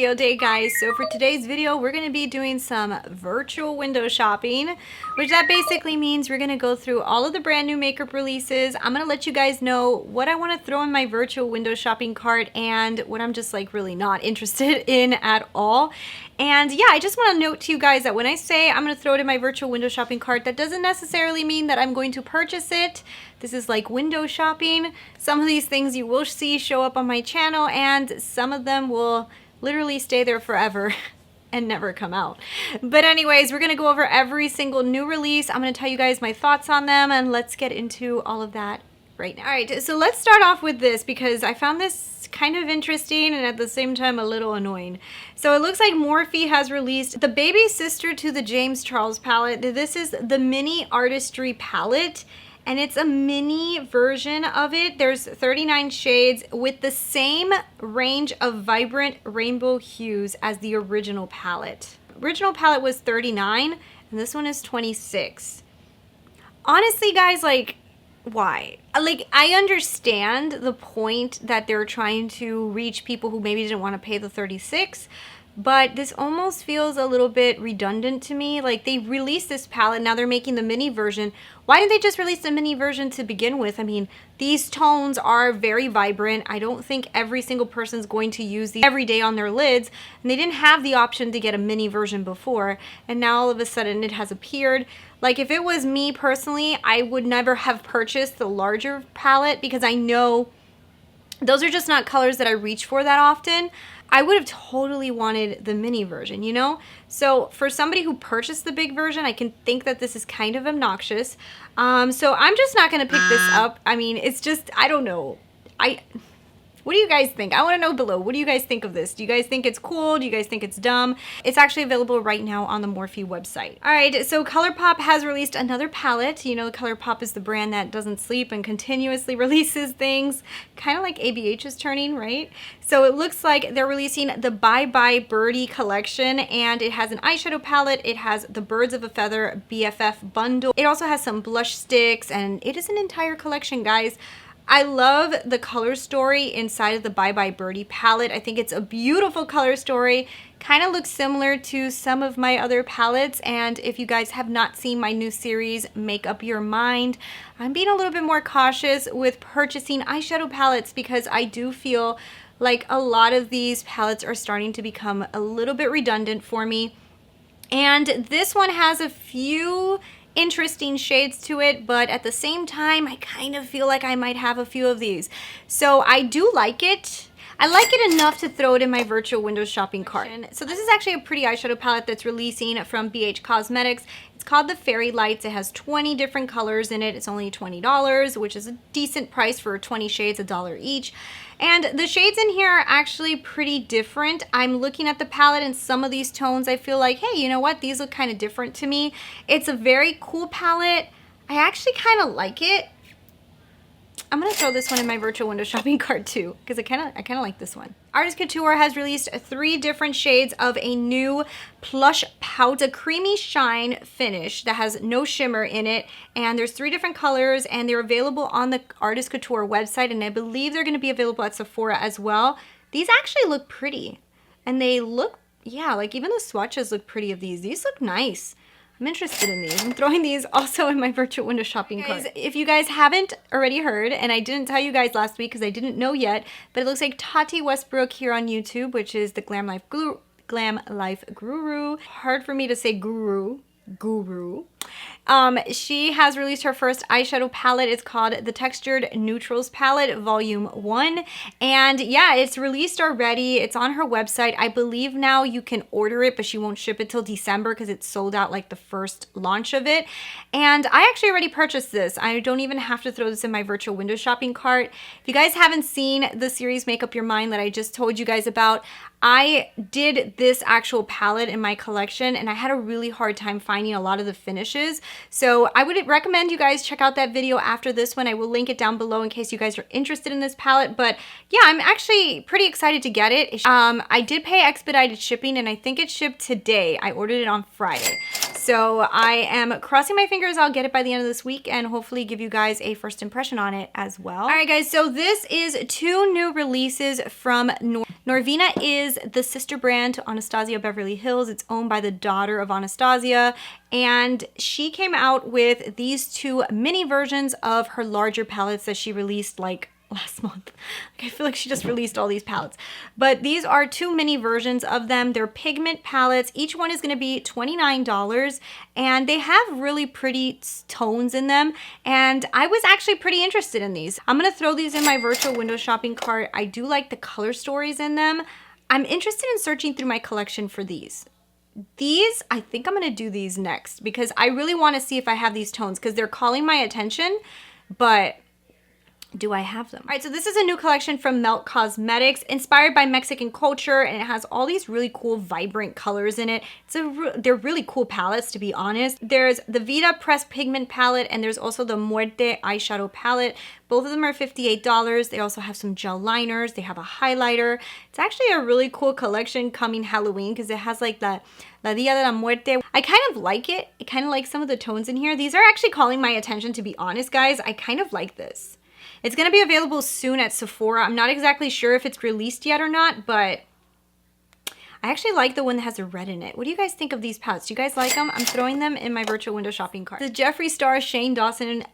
video day, guys. So for today's video, we're going to be doing some virtual window shopping, which that basically means we're going to go through all of the brand new makeup releases. I'm going to let you guys know what I want to throw in my virtual window shopping cart and what I'm just like really not interested in at all. And yeah, I just want to note to you guys that when I say I'm going to throw it in my virtual window shopping cart, that doesn't necessarily mean that I'm going to purchase it. This is like window shopping. Some of these things you will see show up on my channel, and some of them will literally stay there forever and never come out. But anyways, we're going to go over every single new release. I'm going to tell you guys my thoughts on them, and let's get into all of that right now. All right, so let's start off with this because I found this kind of interesting and at the same time a little annoying. So it looks like Morphe has released the baby sister to the James Charles palette. This is the mini Artistry palette, and it's a mini version of it. There's 39 shades with the same range of vibrant rainbow hues as the original palette. Original palette was 39 and this one is 26. Honestly, guys, like, why? Like, I understand the point that they're trying to reach people who maybe didn't want to pay the 36, but this almost feels a little bit redundant to me. Like, they released this palette, now they're making the mini version. Why didn't they just release the mini version to begin with? I mean, these tones are very vibrant. I don't think every single person's going to use these every day on their lids, and they didn't have the option to get a mini version before, and now all of a sudden it has appeared. Like, if it was me personally, I would never have purchased the larger palette because I know those are just not colors that I reach for that often. I would have totally wanted the mini version, you know? So for somebody who purchased the big version, I can think that this is kind of obnoxious. So I'm just not going to pick this up. I mean, it's just, I don't know. What do you guys think? I want to know below. What do you guys think of this? Do you guys think it's cool? Do you guys think it's dumb? It's actually available right now on the Morphe website. All right, so Colourpop has released another palette. You know, Colourpop is the brand that doesn't sleep and continuously releases things, kind of like ABH is turning, right? So it looks like they're releasing the Bye Birdie collection, and it has an eyeshadow palette. It has the Birds of a Feather BFF bundle. It also has some blush sticks, and it is an entire collection, guys. I love the color story inside of the Bye Birdie palette. I think it's a beautiful color story. Kind of looks similar to some of my other palettes, and if you guys have not seen my new series, Make Up Your Mind, I'm being a little bit more cautious with purchasing eyeshadow palettes because I do feel like a lot of these palettes are starting to become a little bit redundant for me. And this one has a few interesting shades to it, but at the same time I kind of feel like I might have a few of these. So I do like it. I like it enough to throw it in my virtual window shopping cart. So this is actually a pretty eyeshadow palette that's releasing from BH Cosmetics. It's called the Fairy Lights. It has 20 different colors in it. It's only $20, which is a decent price for 20 shades, $1 each. And the shades in here are actually pretty different. I'm looking at the palette and some of these tones, I feel like, hey, you know what? These look kind of different to me. It's a very cool palette. I actually kind of like it. I'm gonna throw this one in my virtual window shopping cart too, because I kind of like this one. Artist Couture has released 3 different shades of a new Plush Pout, a creamy shine finish that has no shimmer in it, and there's 3 different colors, and they're available on the Artist Couture website, and I believe they're going to be available at Sephora as well. These actually look pretty, and they look, yeah, like even the swatches look pretty of these. These look nice. I'm interested in these. I'm throwing these also in my virtual window shopping cart. If you guys haven't already heard, and I didn't tell you guys last week because I didn't know yet, but it looks like Tati Westbrook here on YouTube, which is the Glam Life Guru. Hard for me to say guru. She has released her first eyeshadow palette. It's called the Textured Neutrals Palette Volume 1. And yeah, it's released already. It's on her website. I believe now you can order it, but she won't ship it till December because it's sold out like the first launch of it. And I actually already purchased this. I don't even have to throw this in my virtual window shopping cart. If you guys haven't seen the series Make Up Your Mind that I just told you guys about, I did this actual palette in my collection and I had a really hard time finding a lot of the finishes. So I would recommend you guys check out that video after this one. I will link it down below in case you guys are interested in this palette. But yeah, I'm actually pretty excited to get it. I did pay expedited shipping and I think it shipped today. I ordered it on Friday. So I am crossing my fingers I'll get it by the end of this week and hopefully give you guys a first impression on it as well. All right, guys, so this is 2 new releases from Norvina is the sister brand to Anastasia Beverly Hills. It's owned by the daughter of Anastasia, and she came out with these 2 mini versions of her larger palettes that she released like last month. Like, I feel like she just released all these palettes. But these are 2 mini versions of them. They're pigment palettes. Each one is going to be $29, and they have really pretty tones in them. And I was actually pretty interested in these. I'm going to throw these in my virtual window shopping cart. I do like the color stories in them. I'm interested in searching through my collection for these. These, I think I'm going to do these next because I really want to see if I have these tones because they're calling my attention, but do I have them? All right, so this is a new collection from Melt Cosmetics, inspired by Mexican culture, and it has all these really cool, vibrant colors in it. They're really cool palettes, to be honest. There's the Vida Pressed Pigment Palette, and there's also the Muerte Eyeshadow Palette. Both of them are $58. They also have some gel liners. They have a highlighter. It's actually a really cool collection coming Halloween because it has like La Dia de la Muerte. I kind of like it. I kind of like some of the tones in here. These are actually calling my attention, to be honest, guys. I kind of like this. It's going to be available soon at Sephora. I'm not exactly sure if it's released yet or not, but I actually like the one that has a red in it. What do you guys think of these palettes? Do you guys like them? I'm throwing them in my virtual window shopping cart. The Jeffree Star Shane Dawson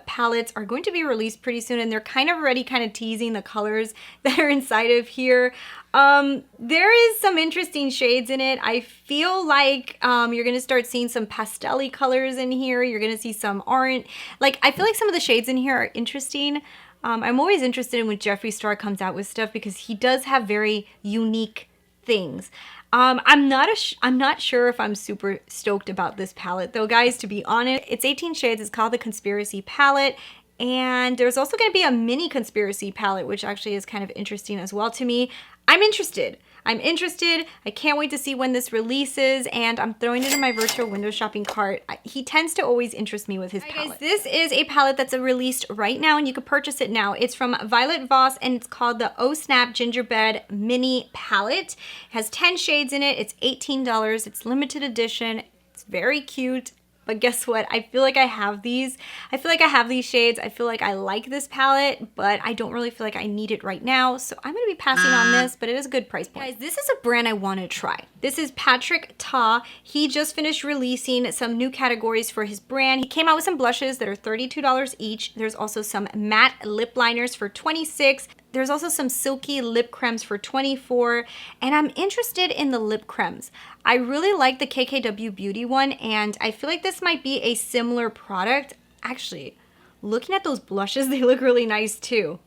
palettes are going to be released pretty soon, and they're kind of already kind of teasing the colors that are inside of here. There is some interesting shades in it. I feel like you're going to start seeing some pastel-y colors in here. You're going to see some orange. Like, I feel like some of the shades in here are interesting. I'm always interested in when Jeffree Star comes out with stuff because he does have very unique things. I'm not sure if I'm super stoked about this palette though, guys, to be honest. It's 18 shades. It's called the Conspiracy Palette. And there's also going to be a mini Conspiracy palette, which actually is kind of interesting as well to me. I'm interested. I can't wait to see when this releases, and I'm throwing it in my virtual window shopping cart. He tends to always interest me with his palette. Guys, this is a palette that's released right now, and you can purchase it now. It's from Violet Voss, and it's called the Oh Snap Gingerbread Mini Palette. It has 10 shades in it. It's $18. It's limited edition. It's very cute. But guess what? I feel like I have these. I feel like I have these shades. I feel like I like this palette, but I don't really feel like I need it right now. So I'm going to be passing on this, but it is a good price point. Guys, this is a brand I want to try. This is Patrick Ta. He just finished releasing some new categories for his brand. He came out with some blushes that are $32 each. There's also some matte lip liners for $26. There's also some silky lip creams for $24, and I'm interested in the lip creams. I really like the KKW Beauty one, and I feel like this might be a similar product. Actually, looking at those blushes, they look really nice too.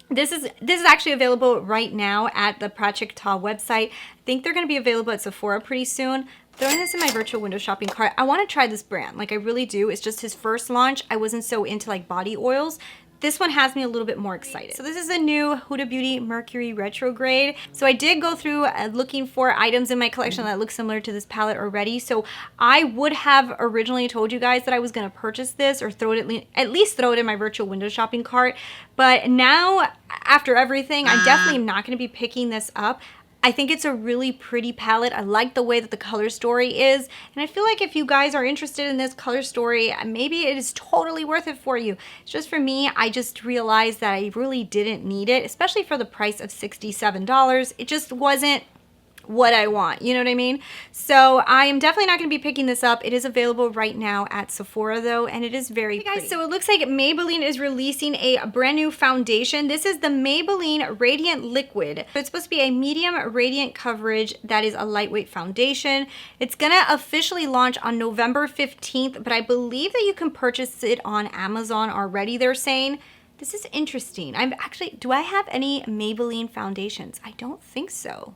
This is actually available right now at the Patrick Ta website. I think they're going to be available at Sephora pretty soon. Throwing this in my virtual window shopping cart. I want to try this brand. Like, I really do. It's just his first launch. I wasn't so into like body oils. This one has me a little bit more excited. So this is a new Huda Beauty Mercury Retrograde. So I did go through looking for items in my collection that look similar to this palette already. So I would have originally told you guys that I was going to purchase this or at least throw it in my virtual window shopping cart. But now, after everything, I definitely am not going to be picking this up. I think it's a really pretty palette. I like the way that the color story is. And I feel like if you guys are interested in this color story, maybe it is totally worth it for you. It's just for me, I just realized that I really didn't need it, especially for the price of $67. It just wasn't what I want, you know what I mean? So I am definitely not going to be picking this up. It is available right now at Sephora though, and it is very pretty. Guys, so it looks like Maybelline is releasing a brand new foundation. This is the Maybelline Radiant Liquid. So it's supposed to be a medium radiant coverage that is a lightweight foundation. It's gonna officially launch on November 15th, but I believe that you can purchase it on Amazon already, they're saying. This is interesting. Do I have any Maybelline foundations? I don't think so.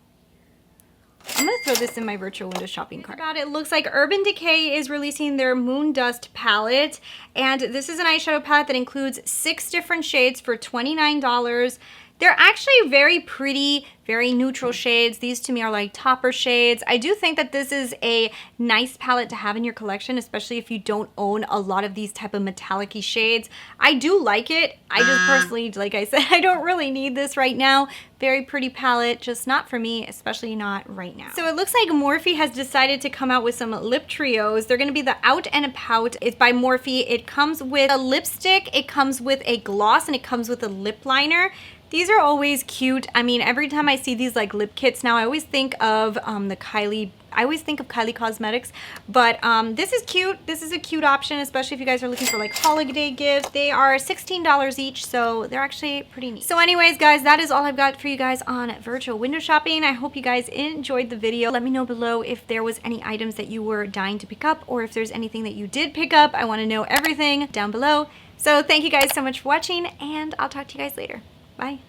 I'm going to throw this in my virtual window shopping cart. It looks like Urban Decay is releasing their Moondust palette, and this is an eyeshadow palette that includes 6 different shades for $29. They're actually very pretty, very neutral shades. These to me are like topper shades. I do think that this is a nice palette to have in your collection, especially if you don't own a lot of these type of metallic-y shades. I do like it. I just personally, like I said, I don't really need this right now. Very pretty palette, just not for me, especially not right now. So it looks like Morphe has decided to come out with some lip trios. They're gonna be the Out and a Pout. It's by Morphe. It comes with a lipstick, it comes with a gloss, and it comes with a lip liner. These are always cute. I mean, every time I see these like lip kits now, I always think of Kylie Cosmetics, but this is cute. This is a cute option, especially if you guys are looking for like holiday gifts. They are $16 each, so they're actually pretty neat. So anyways, guys, that is all I've got for you guys on virtual window shopping. I hope you guys enjoyed the video. Let me know below if there was any items that you were dying to pick up, or if there's anything that you did pick up. I want to know everything down below. So thank you guys so much for watching, and I'll talk to you guys later. Bye.